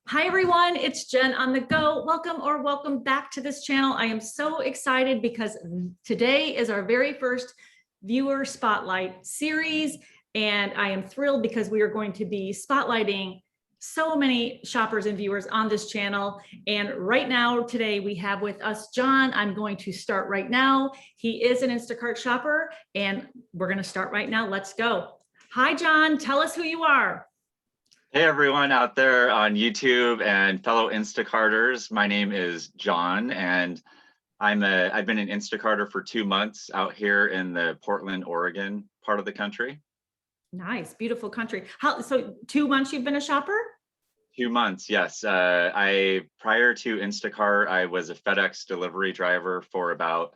Hi everyone, it's Jen on the go. Welcome back to this channel. I am so excited because today is our very first viewer spotlight series, and I am thrilled because we are going to be spotlighting so many shoppers and viewers on this channel. And right now, today we have with us John. I'm going to start right now. He is an Instacart shopper, and we're going to start right now. Let's go. Hi John, tell us who you are. Hey everyone out there on YouTube and fellow Instacarters. My name is John, and I've been an Instacarter for 2 months out here in the Portland, Oregon part of the country. Nice, beautiful country. So 2 months you've been a shopper? 2 months, yes. Prior to Instacart, I was a FedEx delivery driver for about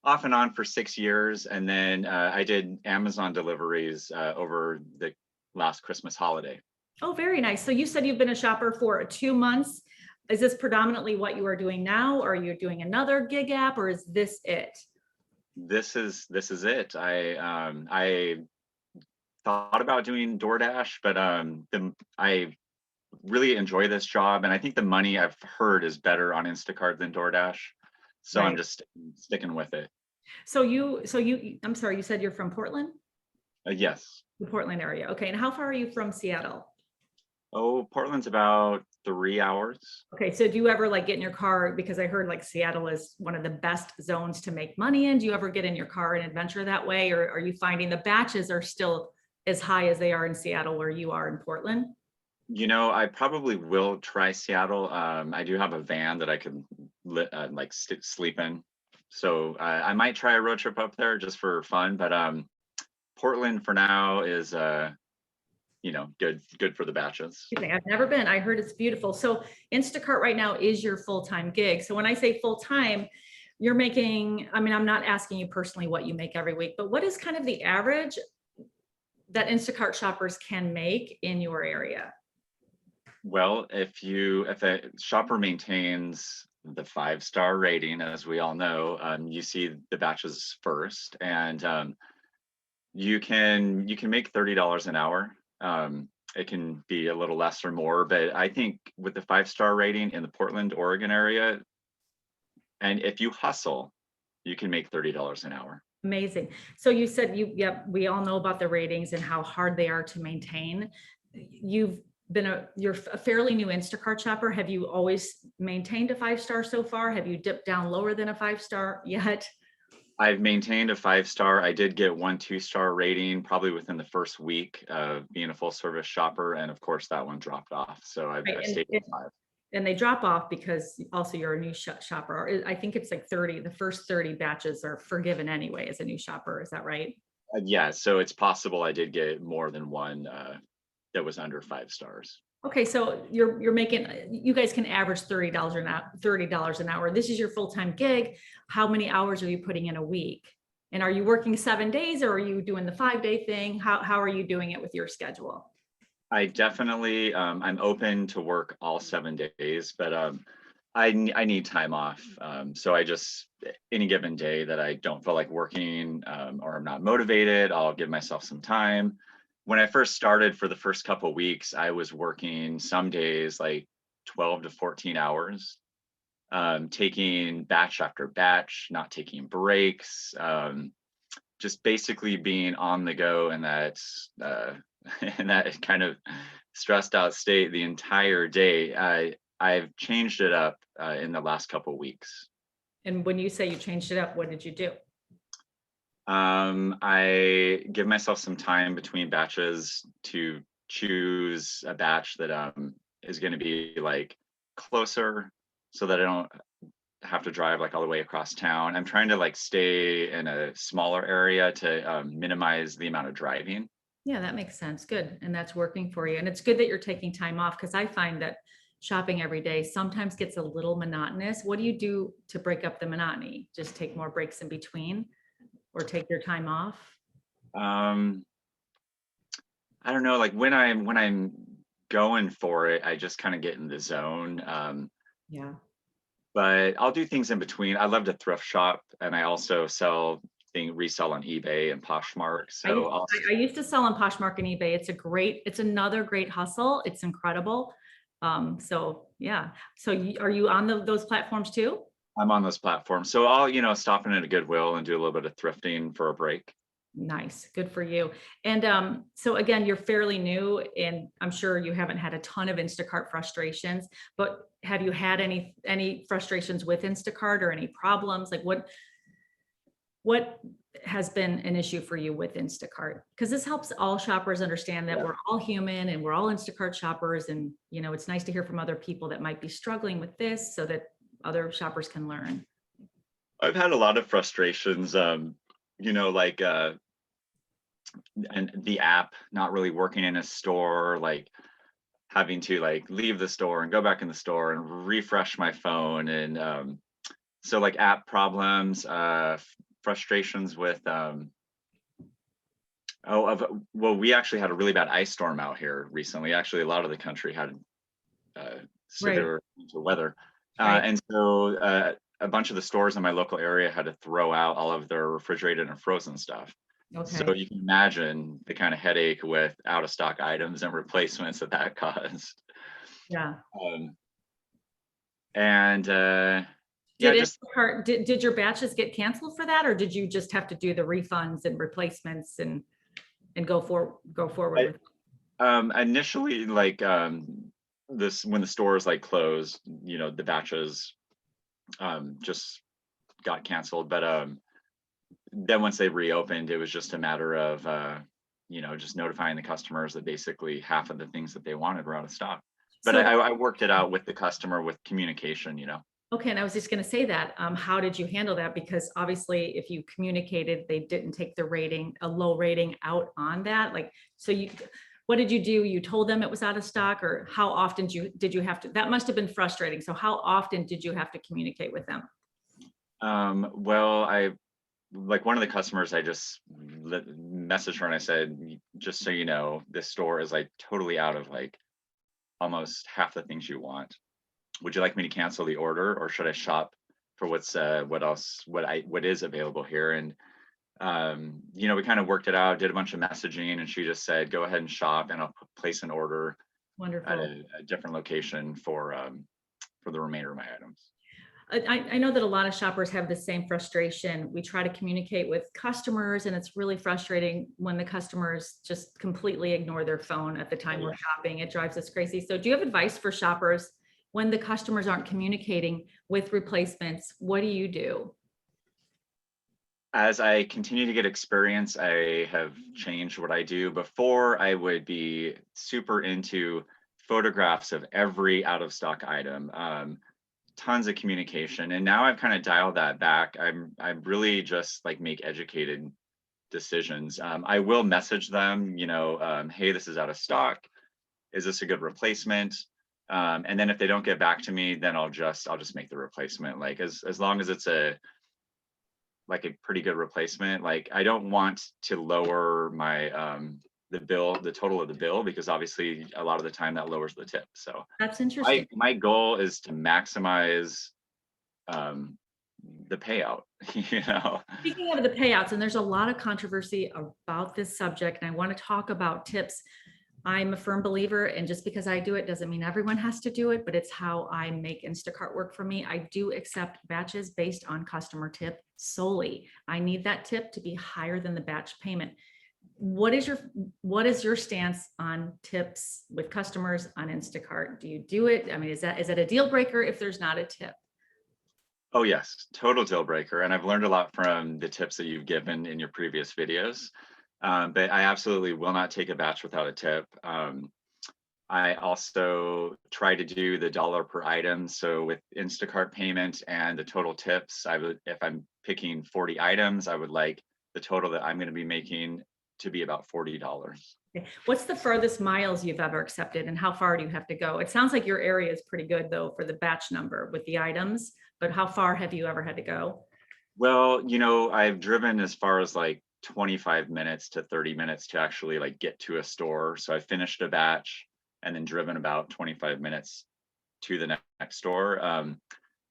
off and on for 6 years, and then I did Amazon deliveries over the last Christmas holiday. Oh, very nice. So you said you've been a shopper for 2 months. Is this predominantly what you are doing now? Or are you doing another gig app, or is this it? This is it. I thought about doing DoorDash, but I really enjoy this job, and I think the money I've heard is better on Instacart than DoorDash. So Right. I'm just sticking with it. I'm sorry, you said you're from Portland? Yes. The Portland area. Okay. And how far are you from Seattle? Oh, Portland's about 3 hours. Okay. So do you ever like get in your car? Because I heard like Seattle is one of the best zones to make money in. Do you ever get in your car and adventure that way? Or are you finding the batches are still as high as they are in Seattle where you are in Portland? I probably will try Seattle. I do have a van that I could sleep in. So I might try a road trip up there just for fun. But Portland for now is good for the batches. I've never been. I heard it's beautiful. So Instacart right now is your full-time gig. So when I say full-time, you're making, I'm not asking you personally what you make every week, but what is kind of the average that Instacart shoppers can make in your area? Well, if a shopper maintains the 5-star rating, as we all know, you see the batches first, and you can make $30 an hour. It can be a little less or more, but I think with the 5-star rating in the Portland, Oregon area, and if you hustle, you can make $30 an hour. Amazing. So you said we all know about the ratings and how hard they are to maintain. You're a fairly new Instacart shopper. Have you always maintained a 5-star so far? Have you dipped down lower than a 5-star yet? I've maintained a 5-star. I did get 1 2-star rating probably within the first week of being a full service shopper. And of course that one dropped off. So I stayed at 5. And they drop off because also you're a new shopper. I think it's like 30, the first 30 batches are forgiven anyway as a new shopper. Is that right? Yeah. So it's possible I did get more than one that was under 5 stars. Okay, so you're making, you guys can average $30 an hour. This is your full-time gig. How many hours are you putting in a week? And are you working 7 days, or are you doing the 5-day thing? How are you doing it with your schedule? I definitely, I'm open to work all 7 days, but I need time off. So any given day that I don't feel like working or I'm not motivated, I'll give myself some time. When I first started, for the first couple of weeks, I was working some days like 12 to 14 hours, taking batch after batch, not taking breaks, just basically being on the go in that in that kind of stressed out state the entire day. I've changed it up in the last couple of weeks. And when you say you changed it up, what did you do? I give myself some time between batches to choose a batch that is going to be like closer, so that I don't have to drive like all the way across town. I'm trying to like stay in a smaller area to minimize the amount of driving. Yeah, that makes sense. Good. And that's working for you. And it's good that you're taking time off, because I find that shopping every day sometimes gets a little monotonous. What do you do to break up the monotony? Just take more breaks in between, or take your time off? I don't know, like when I'm going for it, I just kind of get in the zone. Yeah. But I'll do things in between. I love to thrift shop, and I also resell on eBay and Poshmark. I used to sell on Poshmark and eBay. It's another great hustle. It's incredible. So yeah. So are you on those platforms too? I'm on those platforms. So I'll, stop in at a Goodwill and do a little bit of thrifting for a break. Nice. Good for you. And so again, you're fairly new and I'm sure you haven't had a ton of Instacart frustrations, but have you had any frustrations with Instacart or any problems? Like what has been an issue for you with Instacart? Because this helps all shoppers understand that Yeah. we're all human and we're all Instacart shoppers. And, it's nice to hear from other people that might be struggling with this so that other shoppers can learn. I've had a lot of frustrations, like and the app not really working in a store, like having to like leave the store and go back in the store and refresh my phone. And so like app problems, frustrations with well, we actually had a really bad ice storm out here recently. Actually, a lot of the country had Right. severe winter weather. Right. And so a bunch of the stores in my local area had to throw out all of their refrigerated and frozen stuff. So Okay. you can imagine the kind of headache with out of stock items and replacements that caused. Yeah. Um, and yeah, Did just Instacart, did your batches get canceled for that, or did you just have to do the refunds and replacements and go forward I, with? initially like this when the stores like closed, the batches just got canceled. But then once they reopened, it was just a matter of just notifying the customers that basically half of the things that they wanted were out of stock. But So, I worked it out with the customer with communication. okay, and I was just gonna say that, how did you handle that? Because obviously, if you communicated, they didn't take the rating, a low rating out on that, like, so what did you do? You told them it was out of stock, or how often did you have to, that must have been frustrating. So how often did you have to communicate with them? Well, I like one of the customers, I just messaged her and I said, just so you know, this store is like totally out of like almost half the things you want. Would you like me to cancel the order or should I shop for what is available here? And we kind of worked it out, did a bunch of messaging, and she just said, go ahead and shop and I'll place an order at Wonderful. a different location for the remainder of my items. I know that a lot of shoppers have the same frustration. We try to communicate with customers, and it's really frustrating when the customers just completely ignore their phone at the time we're shopping. It drives us crazy. So, do you have advice for shoppers when the customers aren't communicating with replacements? What do you do? As I continue to get experience, I have changed what I do. Before, I would be super into photographs of every out of stock item, tons of communication, and now I've kind of dialed that back. I'm really just like make educated decisions. I will message them, hey, this is out of stock. Is this a good replacement? And then if they don't get back to me, then I'll just make the replacement. Like as long as it's a pretty good replacement. Like I don't want to lower my the total of the bill, because obviously a lot of the time that lowers the tip. So That's my interesting. my goal is to maximize um, the payout. you know. Speaking of the payouts, and there's a lot of controversy about this subject, and I want to talk about tips. I'm a firm believer, and just because I do it doesn't mean everyone has to do it, but it's how I make Instacart work for me. I do accept batches based on customer tip solely. I need that tip to be higher than the batch payment. What is your stance on tips with customers on Instacart? Do you do it? I mean, is that a deal breaker if there's not a tip? Oh yes, total deal breaker. And I've learned a lot from the tips that you've given in your previous videos. But I absolutely will not take a batch without a tip. I also try to do the dollar per item. So with Instacart payment and the total tips, if I'm picking 40 items, I would like the total that I'm going to be making to be about $40. Okay. What's the furthest miles you've ever accepted and how far do you have to go? It sounds like your area is pretty good though for the batch number with the items, but how far have you ever had to go? Well, I've driven as far as like 25 minutes to 30 minutes to actually like get to a store. So I finished a batch and then driven about 25 minutes to the next store.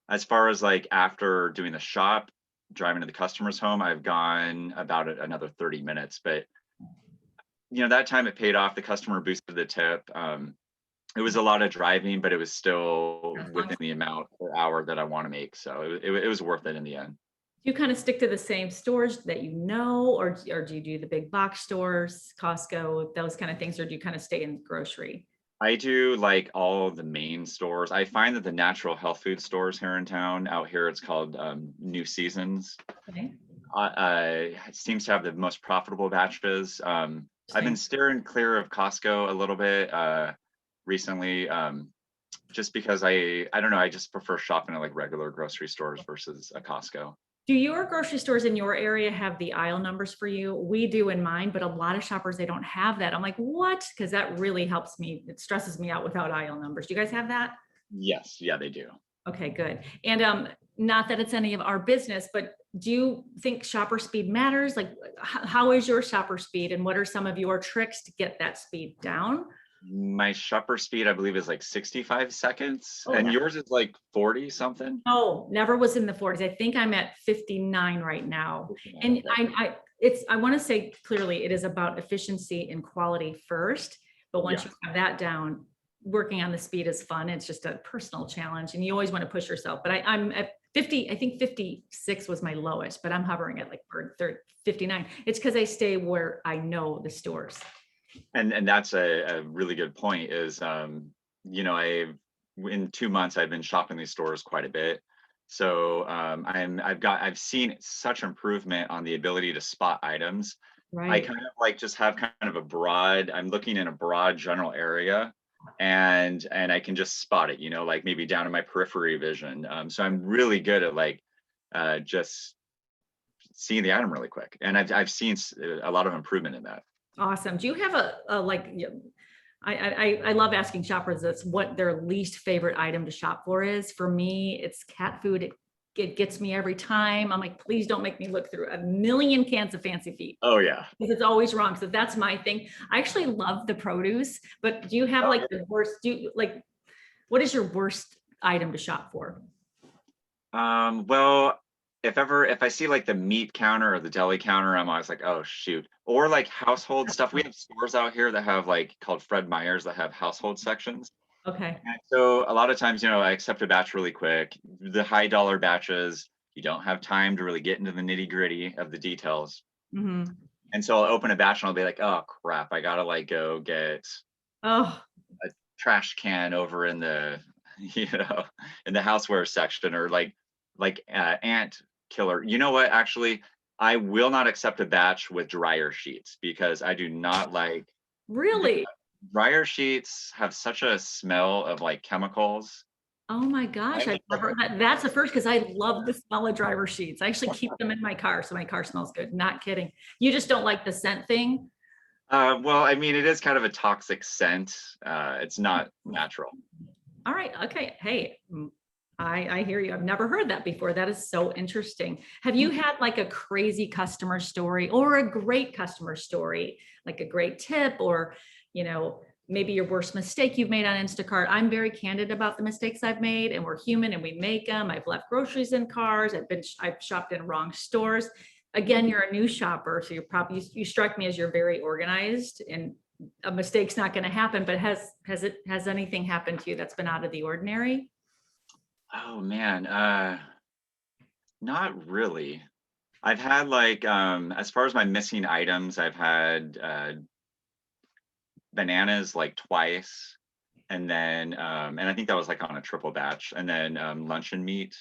As far as like after doing the shop, driving to the customer's home, I've gone about another 30 minutes. But that time it paid off. The customer boosted the tip. it was a lot of driving, but it was still That's within awesome. the amount per hour that I want to make. So it was worth it in the end. Do you kind of stick to the same stores that you know, or do you do the big box stores, Costco, those kind of things, or do you kind of stay in grocery? I do like all the main stores. I find that the natural health food stores here in town, out here, it's called New Seasons. Okay, It seems to have the most profitable batches. I've been interesting. steering clear of Costco a little bit recently, just because I don't know, I just prefer shopping at like regular grocery stores versus a Costco. Do your grocery stores in your area have the aisle numbers for you? We do in mine, but a lot of shoppers, they don't have that. I'm like, what? Because that really helps me. It stresses me out without aisle numbers. Do you guys have that? Yes, yeah, they do. Okay, good. And not that it's any of our business, but do you think shopper speed matters? Like, how is your shopper speed, and what are some of your tricks to get that speed down? My shopper speed, I believe, is like 65 seconds, Oh, and yours is like 40 something. no, never was in the 40s. I think I'm at 59 right now. And Okay. I want to say clearly it is about efficiency and quality first. But once Yeah. you have that down, working on the speed is fun. It's just a personal challenge and you always want to push yourself. But I'm at 50, I think 56 was my lowest, but I'm hovering at like 59. It's because I stay where I know the stores. And that's a really good point is I in 2 months I've been shopping these stores quite a bit. So I've seen such improvement on the ability to spot items. I Right. kind of like just have kind of I'm looking in a broad general area, and I can just spot it, like maybe down in my periphery vision. So I'm really good at like just seeing the item really quick. And I've seen a lot of improvement in that. Awesome. Do you have a like, I love asking shoppers this, what their least favorite item to shop for is. For me, it's cat food. It gets me every time. I'm like, please don't make me look through a million cans of Fancy Feet Oh yeah. because it's always wrong. So that's my thing. I actually love the produce, but do you have like the worst, what is your worst item to shop for? Well, if I see like the meat counter or the deli counter, I'm always like, oh shoot. Or like household stuff. We have stores out here that have like called Fred Meyer's that have household sections. Okay. And so a lot of times, I accept a batch really quick. The high dollar batches, you don't have time to really get into the nitty gritty of the details. Mhm. And so I'll open a batch and I'll be like, oh crap, I gotta like go get Oh, a trash can over in the you know in the houseware section, or like ant killer. You know what, actually, I will not accept a batch with dryer sheets because I do not like the really? dryer sheets have such a smell of like chemicals. Oh my gosh, I'm I've just like, never that's the first because I love the smell of driver sheets. I actually keep them in my car, so my car smells good. Not kidding. You just don't like the scent thing? well, I mean, it is kind of a toxic scent. It's not natural. All right. Okay. Hey, I hear you. I've never heard that before. That is so interesting. Have you had like a crazy customer story or a great customer story, like a great tip, or, maybe your worst mistake you've made on Instacart? I'm very candid about the mistakes I've made, and we're human and we make them. I've left groceries in cars. I've shopped in wrong stores. Again, you're a new shopper, so you strike me as you're very organized, and a mistake's not going to happen. But has anything happened to you that's been out of the ordinary? Oh man, not really. I've had like as far as my missing items, I've had bananas like twice, and then and I think that was like on a triple batch, and then luncheon meat.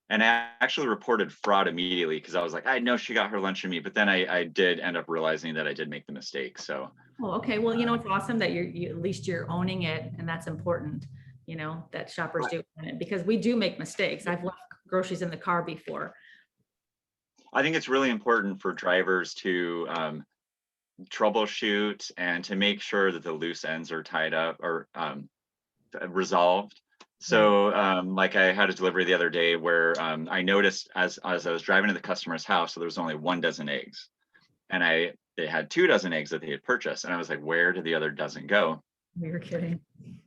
And I actually reported fraud immediately because I was like, I know she got her luncheon meat, but then I did end up realizing that I did make the mistake. So Oh, okay. Well, it's awesome that at least you're owning it, and that's important. That shoppers do own it because we do make mistakes. I've left groceries in the car before. I think it's really important for drivers to troubleshoot and to make sure that the loose ends are tied up or resolved. Right. So like I had a delivery the other day where I noticed as I was driving to the customer's house, so there was only 1 dozen eggs, and they had 2 dozen eggs that they had purchased, and I was like, where did the other dozen go? You're kidding.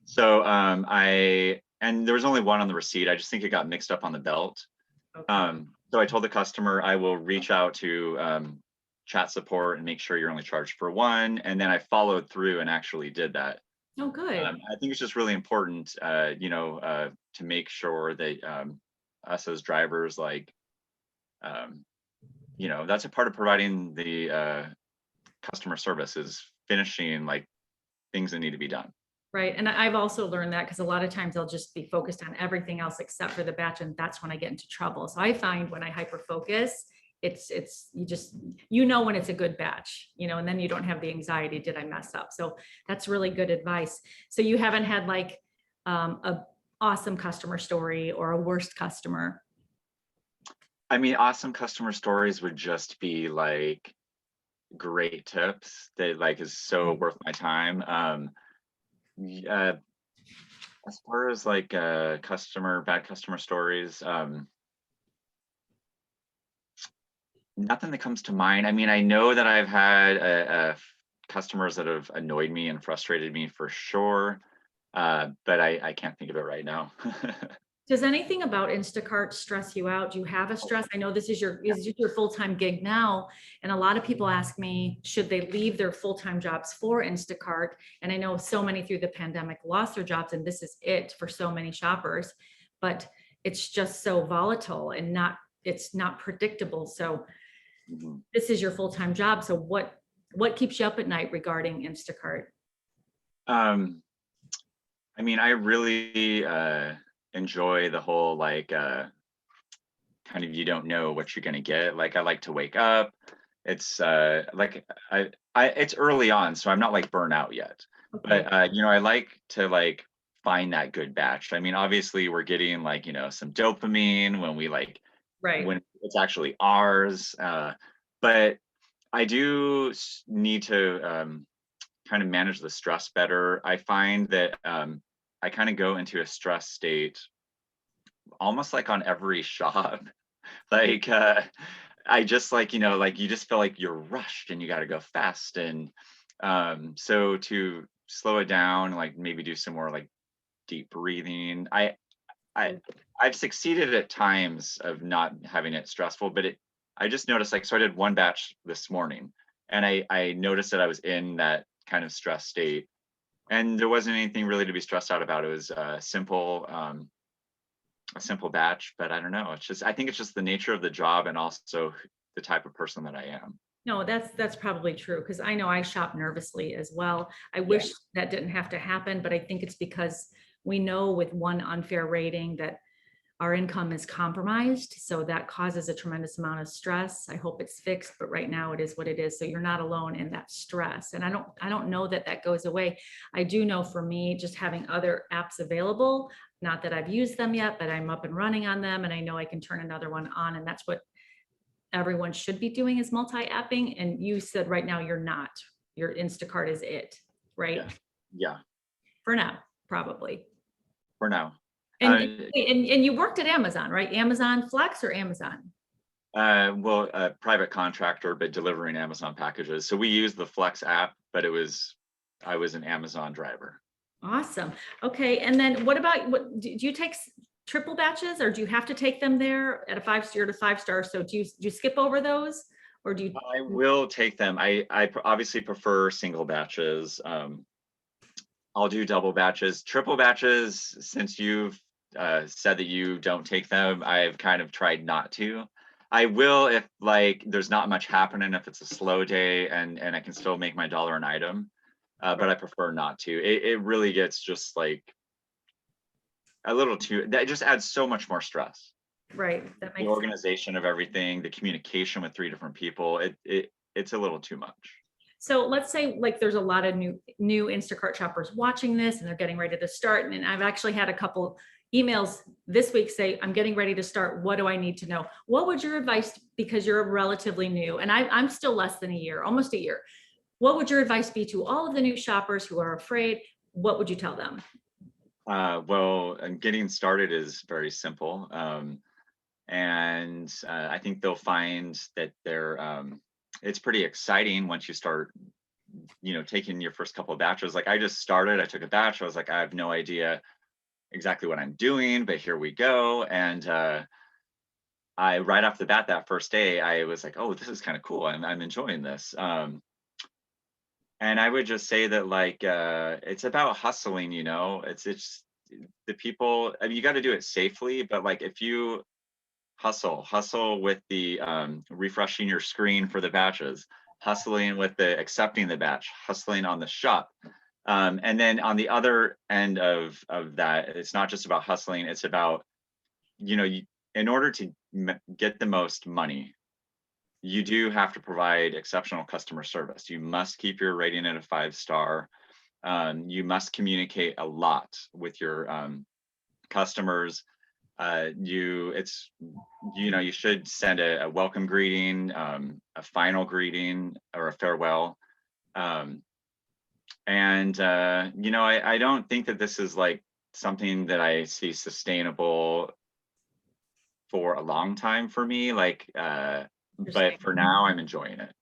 So and there was only one on the receipt. I just think it got mixed up on the belt. Okay. So I told the customer I will reach out to chat support and make sure you're only charged for one. And then I followed through and actually did that. Oh, good. I think it's just really important, to make sure that us as drivers, like, um, that's a part of providing the customer service is finishing like things that need to be done. Right. And I've also learned that because a lot of times I'll just be focused on everything else except for the batch. And that's when I get into trouble. So I find when I hyper focus, it's when it's a good batch, and then you don't have the anxiety, did I mess up? So that's really good advice. So you haven't had like a awesome customer story or a worst customer. I mean, awesome customer stories would just be like great tips that like is so worth my time. Uh, as far as like bad customer stories, nothing that comes to mind. I mean, I know that I've had customers that have annoyed me and frustrated me for sure, but I can't think of it right now. Does anything about Instacart stress you out? Do you have a stress? I know this is your full-time gig now, and a lot of people ask me, should they leave their full-time jobs for Instacart? And I know so many through the pandemic lost their jobs, and this is it for so many shoppers, but it's just so volatile and it's not predictable. So Mhm. this is your full-time job. So what keeps you up at night regarding Instacart? Um, I mean, I really enjoy the whole like kind of you don't know what you're gonna get. Like I like to wake up. It's like it's early on, so I'm not like burnout yet. Okay, But I like to like find that good batch. I mean, obviously we're getting like, some dopamine when we like right. when it's actually ours. But I do need to kind of manage the stress better. I find that I kind of go into a stress state almost like on every shop. Like I just like, like you just feel like you're rushed and you got to go fast. And so to slow it down, like maybe do some more like deep breathing. I I've succeeded at times of not having it stressful, but I just noticed like so I did one batch this morning and I noticed that I was in that kind of stress state and there wasn't anything really to be stressed out about. It was a simple batch, but I don't know. It's just I think it's just the nature of the job and also the type of person that I am. No, that's probably true because I know I shop nervously as well. I Yeah. wish that didn't have to happen, but I think it's because we know with one unfair rating that our income is compromised. So that causes a tremendous amount of stress. I hope it's fixed, but right now it is what it is. So you're not alone in that stress. And I don't know that that goes away. I do know for me, just having other apps available, not that I've used them yet, but I'm up and running on them and I know I can turn another one on. And that's what everyone should be doing is multi-apping. And you said right now you're not. Your Instacart is it, right? Yeah. Yeah. For now, probably. For now. And Uh, and you worked at Amazon, right? Amazon Flex or Amazon? well, a private contractor, but delivering Amazon packages. So we use the Flex app, but I was an Amazon driver. Awesome. Okay. And then what do you take triple batches or do you have to take them there at a 5 star to 5 star? So do you skip over those or do you? I will take them. Obviously prefer single batches. I'll do double batches, triple batches. Since you've said that you don't take them, I've kind of tried not to. I will if like there's not much happening, if it's a slow day and I can still make my dollar an item. But I prefer not to. It really gets just like a little too. That just adds so much more stress. Right. That The makes sense. organization of everything, the communication with three different people. It's a little too much. So let's say like there's a lot of new Instacart shoppers watching this and they're getting ready to start. And I've actually had a couple emails this week say, I'm getting ready to start. What do I need to know? What would your advice, because you're relatively new and I'm still less than a year, almost a year. What would your advice be to all of the new shoppers who are afraid? What would you tell them? Well, getting started is very simple. And I think they'll find that it's pretty exciting once you start, taking your first couple of batches. Like I just started, I took a batch. I was like, I have no idea exactly what I'm doing, but here we go. And I right off the bat that first day, I was like, oh, this is kind of cool. I'm enjoying this. And I would just say that like it's about hustling, it's the people, I mean, you got to do it safely, but like if you hustle with the refreshing your screen for the batches, hustling with the accepting the batch, hustling on the shop. And then on the other end of that, it's not just about hustling, it's about, in order to get the most money, you do have to provide exceptional customer service. You must keep your rating at a 5 star. You must communicate a lot with your customers. You should send a welcome greeting, a final greeting, or a farewell. Um, I don't think that this is like something that I see sustainable for a long time for me. But for now, I'm enjoying it.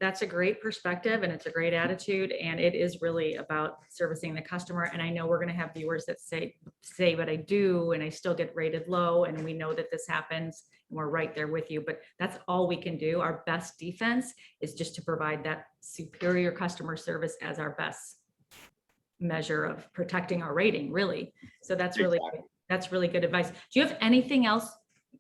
That's a great perspective and it's a great attitude, and it is really about servicing the customer. And I know we're going to have viewers that say but I do, and I still get rated low, and we know that this happens, and we're right there with you. But that's all we can do. Our best defense is just to provide that superior customer service as our best measure of protecting our rating, really. So that's really good advice. Do you have anything else?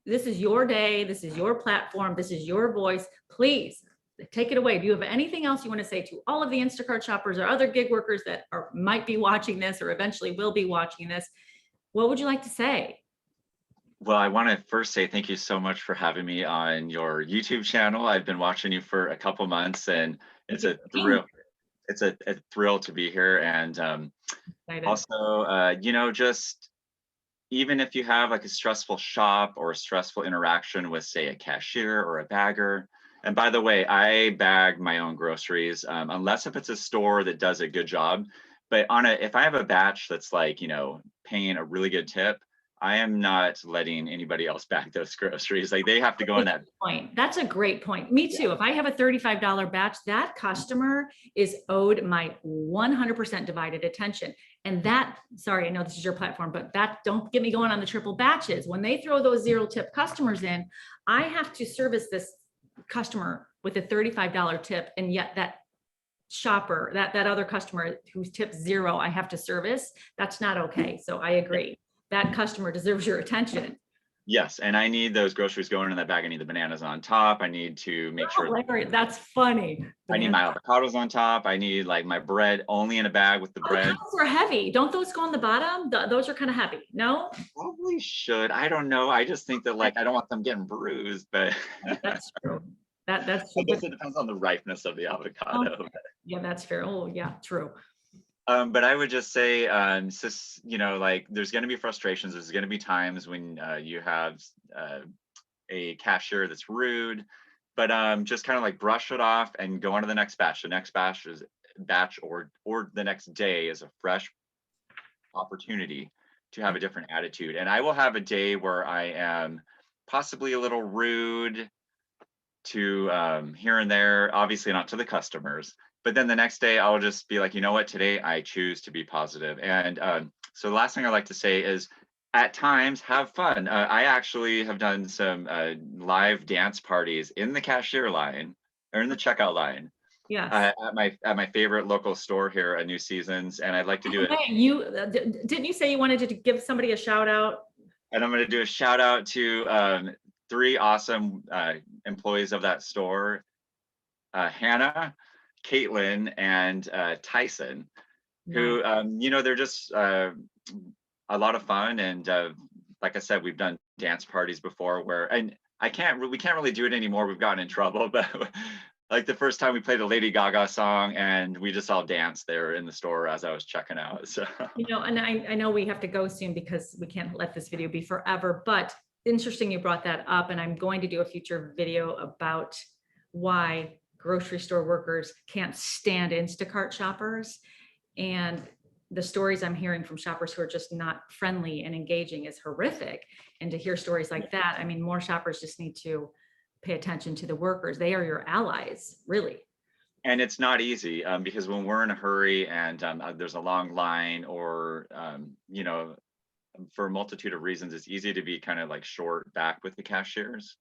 This is your day, this is your platform, this is your voice. Please take it away. Do you have anything else you want to say to all of the Instacart shoppers or other gig workers that might be watching this or eventually will be watching this? What would you like to say? Well, I want to first say thank you so much for having me on your YouTube channel. I've been watching you for a couple months, and it's a thrill. It's a thrill to be here. And also, just even if you have like a stressful shop or a stressful interaction with, say, a cashier or a bagger. And by the way, I bag my own groceries, unless if it's a store that does a good job. But if I have a batch that's like, paying a really good tip, I am not letting anybody else bag those groceries. Like they have to go in that point. That's a great point. Me too. If I have a $35 batch, that customer is owed my 100% divided attention. And that, sorry, I know this is your platform, but that, don't get me going on the triple batches. When they throw those 0 tip customers in, I have to service this customer with a $35 tip. And yet that shopper, that other customer who's tipped 0, I have to service. That's not okay. So I agree. That customer deserves your attention. Yes, and I need those groceries going in that bag. I need the bananas on top. I need to make sure that's funny. I need my avocados on top. I need like my bread only in a bag with the bread. Avocados are heavy. Don't those go on the bottom? Those are kind of heavy. No? Probably should. I don't know. I just think that like I don't want them getting bruised, but that's true. That's I guess it depends on the ripeness of the avocado. Oh, yeah, that's fair. Oh, yeah, true. But I would just say, like there's going to be frustrations. There's going to be times when you have a cashier that's rude, but just kind of like brush it off and go on to the next batch. The next batch or the next day is a fresh opportunity to have a different attitude. And I will have a day where I am possibly a little rude to here and there, obviously not to the customers. But then the next day, I'll just be like, you know what, today I choose to be positive. And so the last thing I like to say is at times have fun. I actually have done some live dance parties in the cashier line or in the checkout line. Yes. At my favorite local store here at New Seasons. And I'd like to do it. Didn't you say you wanted to give somebody a shout out? And I'm going to do a shout out to 3 awesome employees of that store, Hannah, Caitlin, and Tyson, who, they're just a lot of fun. And like I said, we've done dance parties before and we can't really do it anymore. We've gotten in trouble, but like the first time we played a Lady Gaga song and we just all danced there in the store as I was checking out. So, and I know we have to go soon because we can't let this video be forever, but interesting you brought that up. And I'm going to do a future video about why grocery store workers can't stand Instacart shoppers. And the stories I'm hearing from shoppers who are just not friendly and engaging is horrific. And to hear stories like that, I mean, more shoppers just need to pay attention to the workers. They are your allies, really. And it's not easy because when we're in a hurry and there's a long line or, for a multitude of reasons, it's easy to be kind of like short back with the cashiers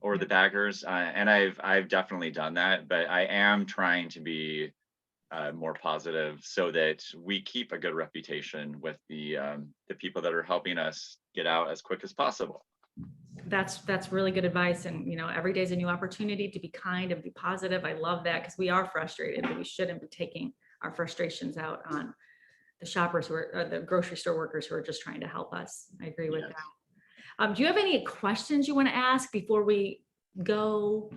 or the baggers. And I've definitely done that, but I am trying to be more positive, so that we keep a good reputation with the people that are helping us get out as quick as possible. That's really good advice. And, every day is a new opportunity to be kind and be positive. I love that, because we are frustrated, but we shouldn't be taking our frustrations out on the shoppers the grocery store workers who are just trying to help us. I agree with Yes. that. Do you have any questions you want to ask before we go?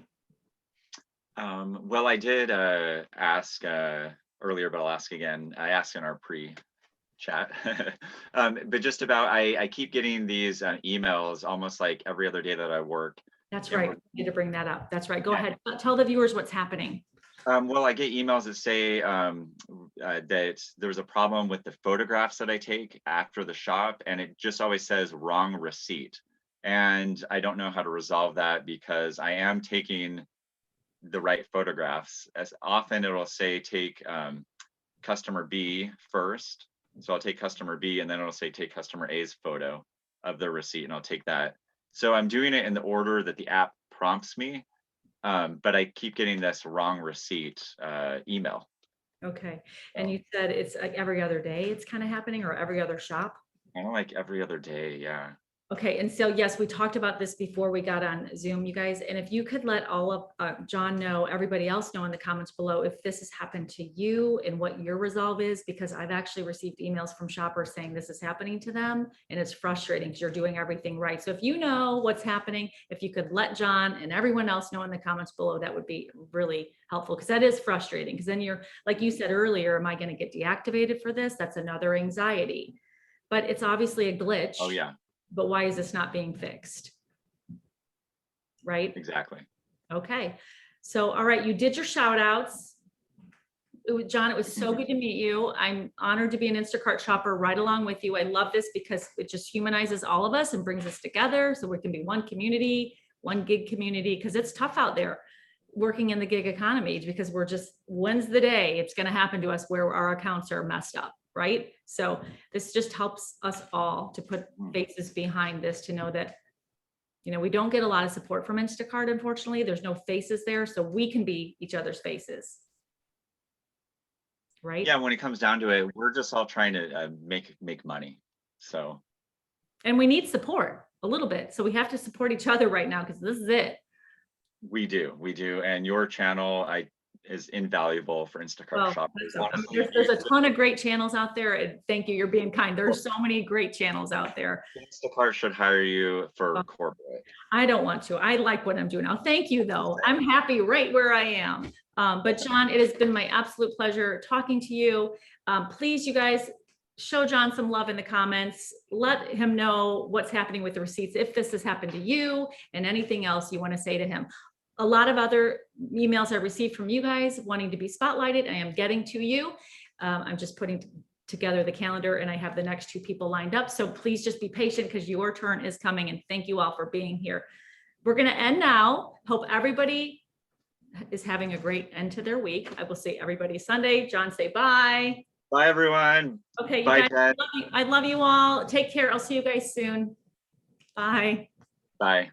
Well, I did ask earlier, but I'll ask again. I asked in our pre-chat, but just about, I keep getting these emails almost like every other day that I work. That's And right. I need to bring that up. That's right. Go Yeah. ahead. Tell the viewers what's happening. Well, I get emails that say that there's a problem with the photographs that I take after the shop, and it just always says wrong receipt. And I don't know how to resolve that, because I am taking the right photographs. As often it'll say take customer B first. So I'll take customer B, and then it'll say take customer A's photo of the receipt, and I'll take that. So I'm doing it in the order that the app prompts me. But I keep getting this wrong receipt email. Okay. And you said it's like every other day it's kind of happening, or every other shop? Kind of like every other day, yeah. Okay. And so, yes, we talked about this before we got on Zoom, you guys. And if you could let all of John know, everybody else know in the comments below, if this has happened to you and what your resolve is, because I've actually received emails from shoppers saying this is happening to them, and it's frustrating because you're doing everything right. So if you know what's happening, if you could let John and everyone else know in the comments below, that would be really helpful, because that is frustrating. Because then you're, like you said earlier, am I going to get deactivated for this? That's another anxiety. But it's obviously a glitch. Oh yeah. But why is this not being fixed? Right? Exactly. Okay. So, all right, you did your shout outs. John, it was so good to meet you. I'm honored to be an Instacart shopper right along with you. I love this because it just humanizes all of us and brings us together, so we can be one community, one gig community, because it's tough out there working in the gig economy, because we're just, when's the day it's going to happen to us where our accounts are messed up, right? So this just helps us all to put faces behind this, to know that, we don't get a lot of support from Instacart, unfortunately. There's no faces there, so we can be each other's faces. Right? Yeah, when it comes down to it, we're just all trying to make money. So. And we need support a little bit. So we have to support each other right now, because this is it. We do. And your channel is invaluable for Instacart Shoppers. There's a ton of great channels out there. And thank you. You're being kind. There's so many great channels out there. Instacart should hire you for corporate. I don't want to. I like what I'm doing now. Thank you, though. I'm happy right where I am. But John, it has been my absolute pleasure talking to you. Please, you guys, show John some love in the comments. Let him know what's happening with the receipts, if this has happened to you, and anything else you want to say to him. A lot of other emails I received from you guys wanting to be spotlighted, I am getting to you. I'm just putting together the calendar, and I have the next 2 people lined up. So please just be patient, because your turn is coming, and thank you all for being here. We're going to end now. Hope everybody is having a great end to their week. I will see everybody Sunday. John, say bye. Bye, everyone. Okay, you Bye, guys, I love you all. Take care. I'll see you guys soon. Bye. Bye.